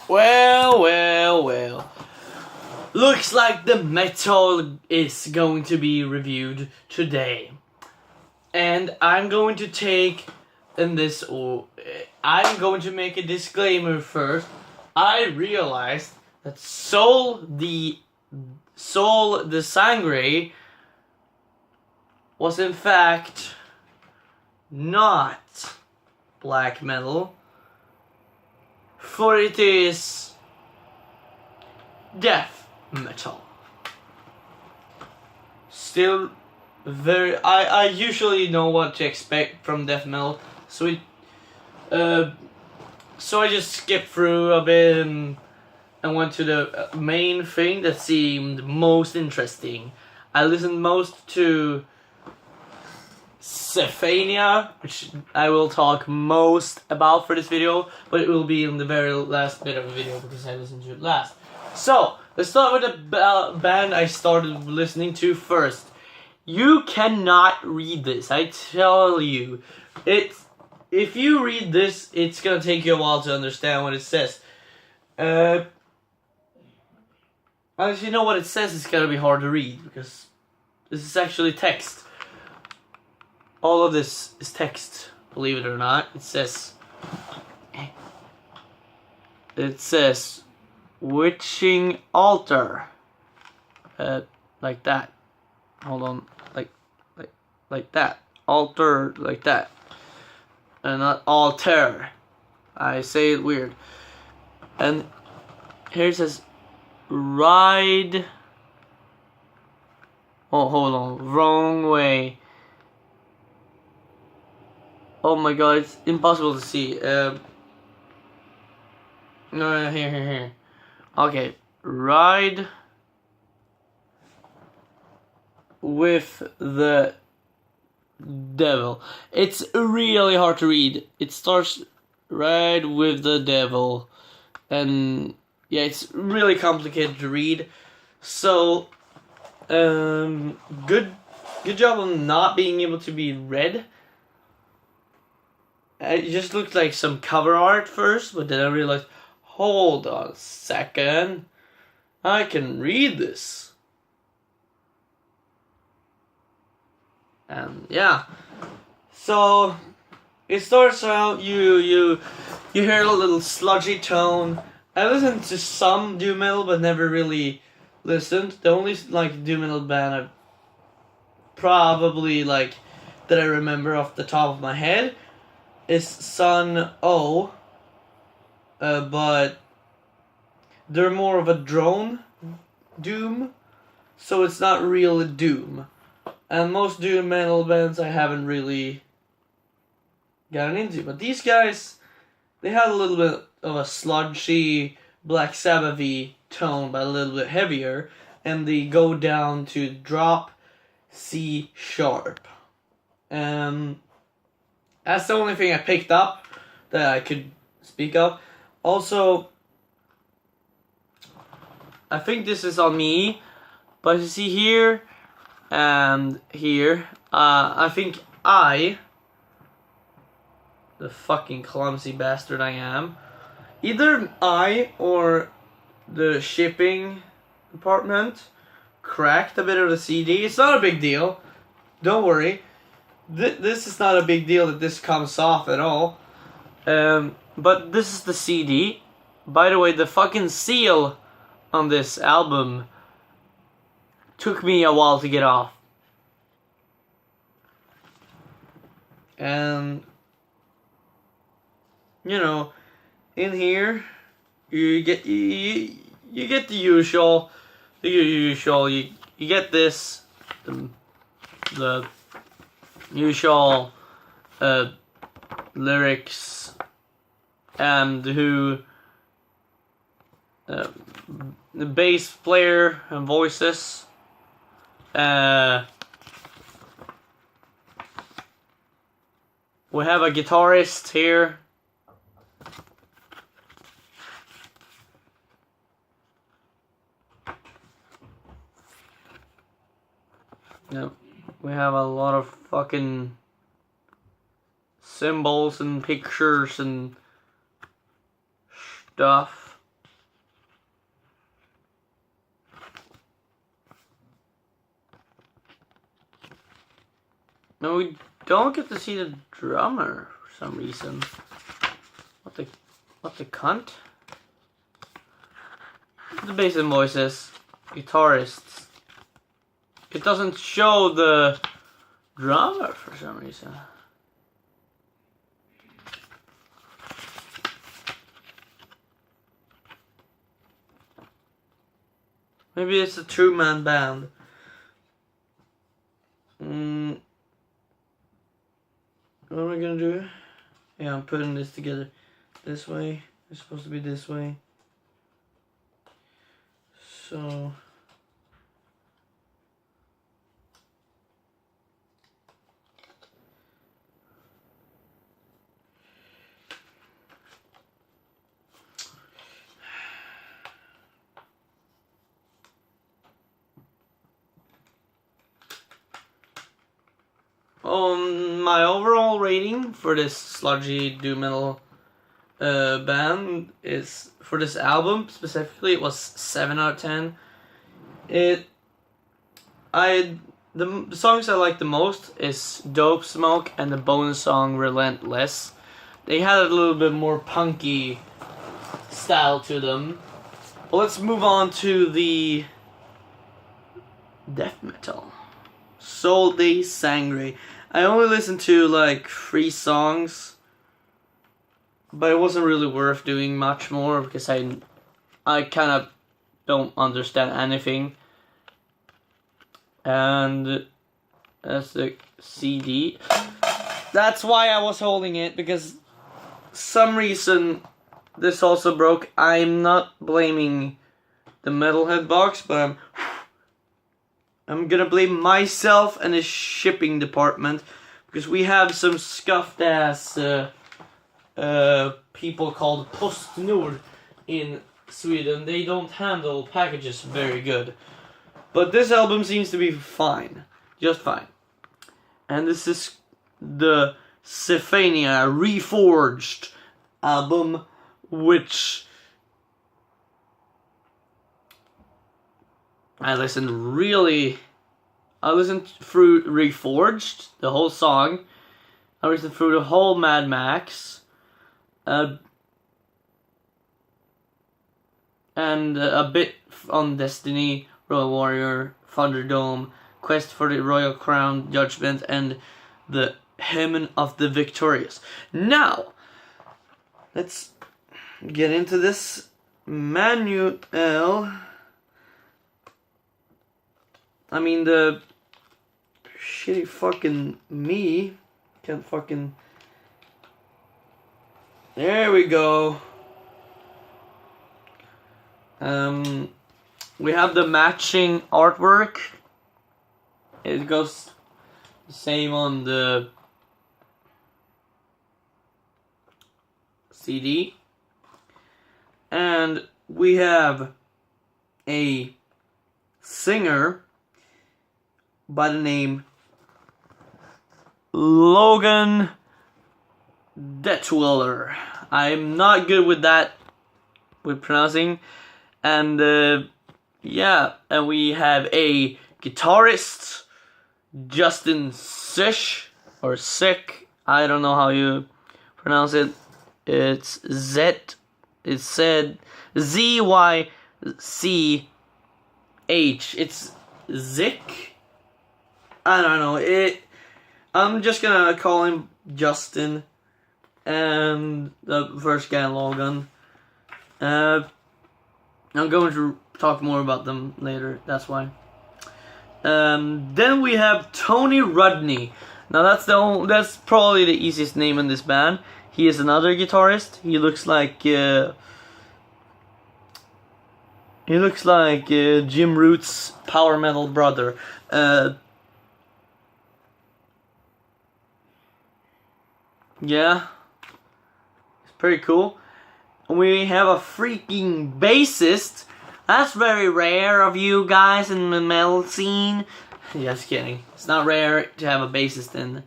Well. Looks like the metal is going to be reviewed today. And I'm going to take I'm going to make a disclaimer first. I realized that Soul the Sangre was in fact not black metal, for it is death metal. Still I usually know what to expect from death metal, so I just skipped through a bit and went to the main thing that seemed most interesting. I listened most to Cephania, which I will talk most about for this video, but it will be in the very last bit of the video because I listened to it last. So, let's start with the band I started listening to first. You cannot read this, I tell you. If you read this, it's gonna take you a while to understand what it says. If you know what it says, it's gonna be hard to read because this is actually text. All of this is text, believe it or not. It says witching altar. Like that. Hold on, like that. Altar, like that. And not altar. I say it weird. And here it says ride. Oh, hold on, wrong way. Oh my god, it's impossible to see. No, here. Okay, ride with the devil. It's really hard to read. It starts ride with the devil, and yeah, it's really complicated to read. So, good job on not being able to be read. It just looked like some cover art first, but then I realized, hold on a second, I can read this. And yeah, so it starts out, you hear a little sludgy tone. I listened to some doom metal, but never really listened. The only doom metal band I probably that I remember off the top of my head is Sun O, but they're more of a drone doom, so it's not real doom. And most doom metal bands I haven't really gotten into, but these guys, they had a little bit of a sludgy Black Sabbath-y tone, but a little bit heavier, and they go down to drop C sharp. That's the only thing I picked up that I could speak of. Also, I think this is on me, but you see here and here, I think the fucking clumsy bastard I am, either I or the shipping department cracked a bit of the CD. It's not a big deal. Don't worry. This is not a big deal that this comes off at all. But this is the CD. By the way, the fucking seal on this album took me a while to get off. And you know, in here you get the usual. You get this, the usual lyrics and who the bass player and voices. We have a guitarist here. Yep. We have a lot of fucking symbols and pictures and stuff. No, we don't get to see the drummer for some reason. What the cunt? The bass and voices, guitarists. It doesn't show the drummer for some reason. Maybe it's a two-man band. What am I gonna do? Yeah, I'm putting this together this way. It's supposed to be this way. So my overall rating for this sludgy doom metal band is, for this album specifically, it was 7 out of 10. The songs I like the most is Dope Smoke and the bonus song Relentless. They had a little bit more punky style to them. Well, let's move on to the death metal. Sol de Sangre. I only listened to like 3 songs, but it wasn't really worth doing much more because I kind of don't understand anything. And that's the CD. That's why I was holding it, because some reason this also broke. I'm not blaming the Metalhead box, but I'm gonna blame myself and the shipping department, because we have some scuffed ass people called PostNord in Sweden. They don't handle packages very good. But this album seems to be fine. Just fine. And this is the Cephania Reforged album, which I listened through Reforged, the whole song. I listened through the whole Mad Max. And a bit on Destiny, Royal Warrior, Thunderdome, Quest for the Royal Crown, Judgment, and the Hymn of the Victorious. Now, let's get into this manual. I mean, the shitty fucking me can't fucking... There we go. We have the matching artwork. It goes the same on the CD. And we have a singer by the name Logan Detwiller. I'm not good with that, with pronouncing. And yeah, and we have a guitarist, Justin Sish, or Sick, I don't know how you pronounce it. It's said Z-Y-C-H. It's Zick? I don't know. I'm just gonna call him Justin. And the first guy, Logan. I'm going to talk more about them later, that's why. Then we have Tony Rudney. Now that's probably the easiest name in this band. He is another guitarist. He looks like Jim Root's power metal brother. Yeah, it's pretty cool. We have a freaking bassist. That's very rare of you guys in the metal scene. Just kidding. It's not rare to have a bassist in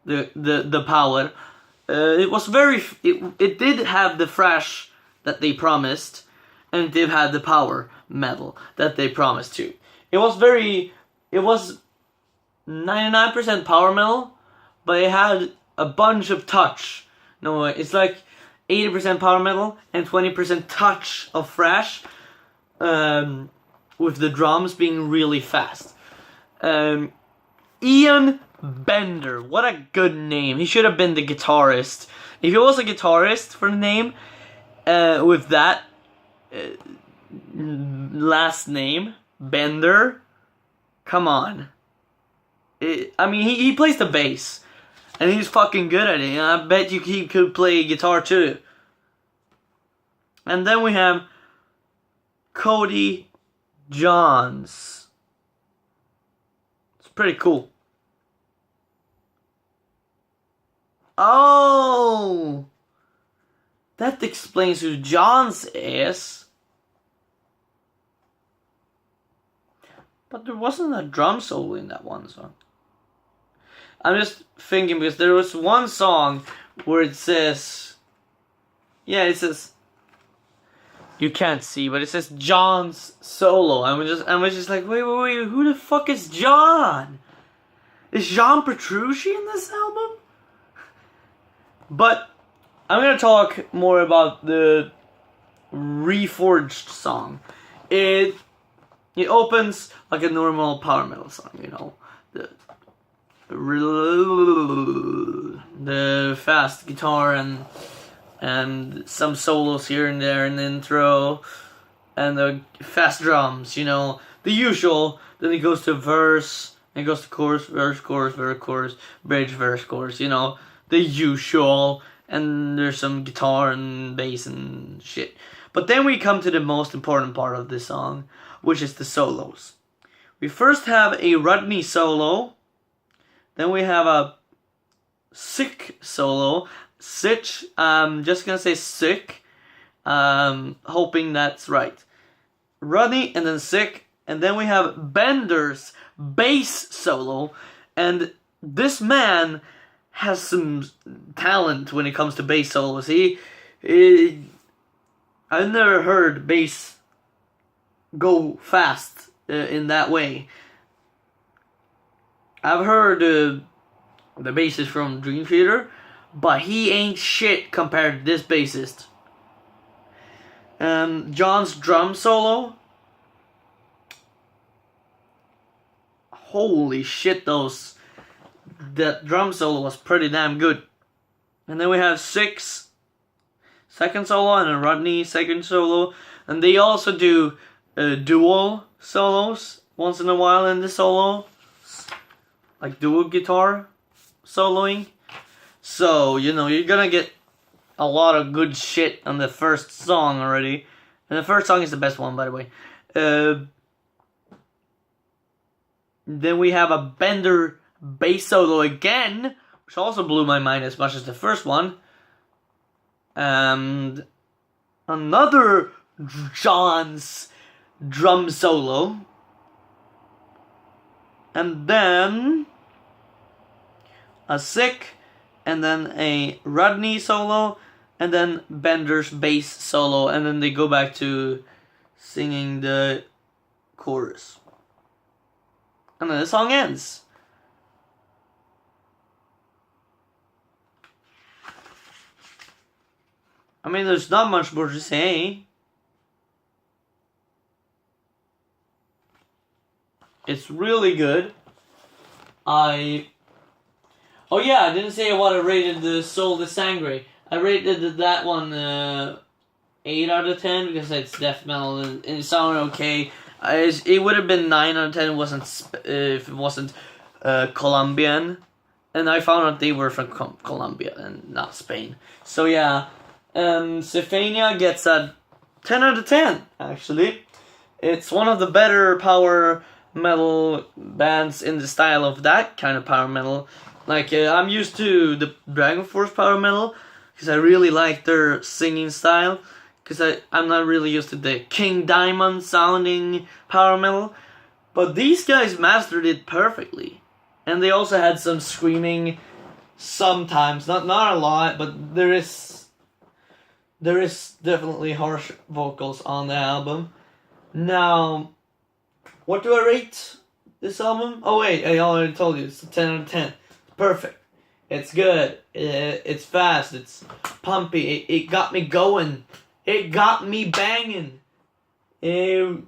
the power. It did have the thrash that they promised, and it did have the power metal that they promised too. It was 99% power metal, but it had a bunch of touch. No, it's like 80% power metal and 20% touch of thrash, with the drums being really fast. Ian Bender, what a good name. He should have been the guitarist. If he was a guitarist for the name, with that last name, Bender, come on. I mean, he plays the bass, and he's fucking good at it, and I bet you he could play guitar too. And then we have Cody Johns. It's pretty cool. Oh! That explains who Johns is. But there wasn't a drum solo in that one song. I'm just thinking because there was one song where it says... Yeah, it says... You can't see, but it says John's solo. I was just like, wait, who the fuck is John? Is John Petrucci in this album? But I'm gonna talk more about the Reforged song. It opens like a normal power metal song, you know, the fast guitar and some solos here and there in the intro, and the fast drums, you know, the usual. Then it goes to verse, and it goes to chorus, verse, chorus, bridge, verse, chorus, you know, the usual. And there's some guitar and bass and shit. But then we come to the most important part of this song, which is the solos. We first have a Rodney solo, then we have a sick solo. Sitch, just gonna say sick, hoping that's right. Rodney and then sick, and then we have Bender's bass solo, and this man has some talent when it comes to bass solos. I've never heard bass go fast in that way. I've heard the bassist from Dream Theater, but he ain't shit compared to this bassist. John's drum solo. Holy shit, that drum solo was pretty damn good. And then we have Six second solo and a Rodney second solo. And they also do dual solos once in a while in the solo. Like dual guitar soloing. So, you know, you're gonna get a lot of good shit on the first song already. And the first song is the best one, by the way. Then we have a Bender bass solo again, which also blew my mind as much as the first one. And another John's drum solo. And then a sick, and then a Rodney solo, and then Bender's bass solo, and then they go back to singing the chorus. And then the song ends. I mean, there's not much more to say. It's really good. Oh yeah, I didn't say what I rated the Soul de Sangre. I rated that one 8 out of 10 because it's death metal and it sounded okay. It would have been 9 out of 10 if it wasn't Colombian. And I found out they were from Colombia and not Spain. So yeah, Cephania gets a 10 out of 10 actually. It's one of the better power metal bands in the style of that kind of power metal. Like, I'm used to the Dragon Force power metal because I really like their singing style. Because I'm not really used to the King Diamond sounding power metal. But these guys mastered it perfectly. And they also had some screaming sometimes. Not a lot, but there is definitely harsh vocals on the album. Now, what do I rate this album. Oh wait, I already told you, it's a 10 out of 10. Perfect. It's good. It's fast. It's pumpy. It got me going. It got me banging. And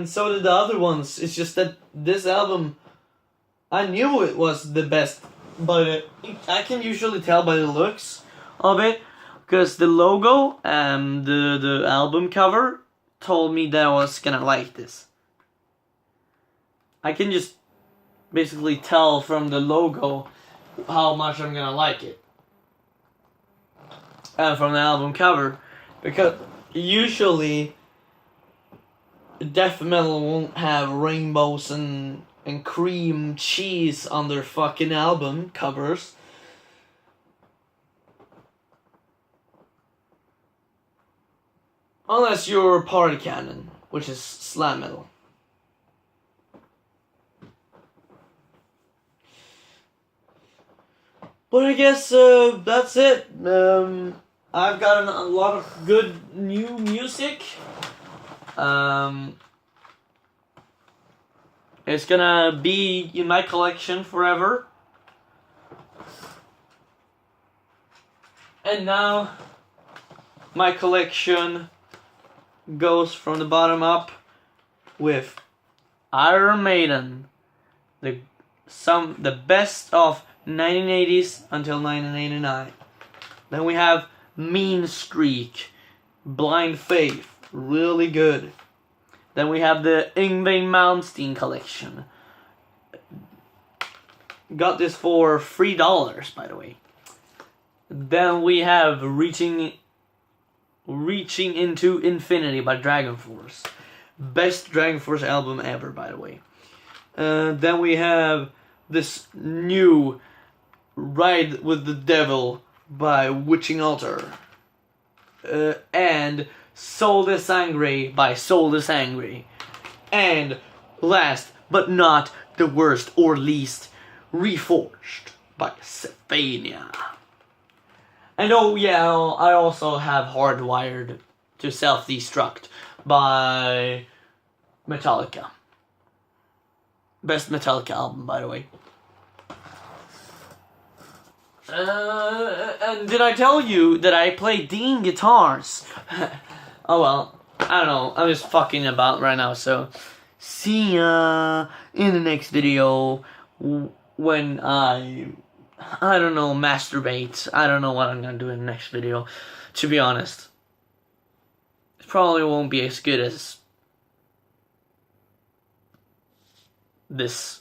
so did the other ones. It's just that this album, I knew it was the best, but I can usually tell by the looks of it, because the logo and the album cover told me that I was gonna like this. I can just basically tell from the logo how much I'm gonna like it. And from the album cover, because usually death metal won't have rainbows and cream cheese on their fucking album covers. Unless you're Party Cannon, which is slam metal. But I guess that's it. I've gotten a lot of good new music. It's gonna be in my collection forever. And now my collection goes from the bottom up with Iron Maiden, the best of 1980s until 1989. Then we have Mean Streak, Blind Faith, really good. Then we have the Yngwie Malmsteen collection. Got this for $3, by the way. Then we have Reaching into Infinity by Dragon Force. Best Dragon Force album ever, by the way. Then we have this new Ride with the Devil by Witching Altar. And Sol de Sangre by Sol de Sangre. And last but not the worst or least, Reforged by Cephania. And oh yeah, I also have Hardwired to Self-Destruct by Metallica. Best Metallica album, by the way. And did I tell you that I play Dean guitars? Oh well, I don't know, I'm just fucking about right now, so see ya in the next video when I don't know, masturbate. I don't know what I'm gonna do in the next video, to be honest. It probably won't be as good as this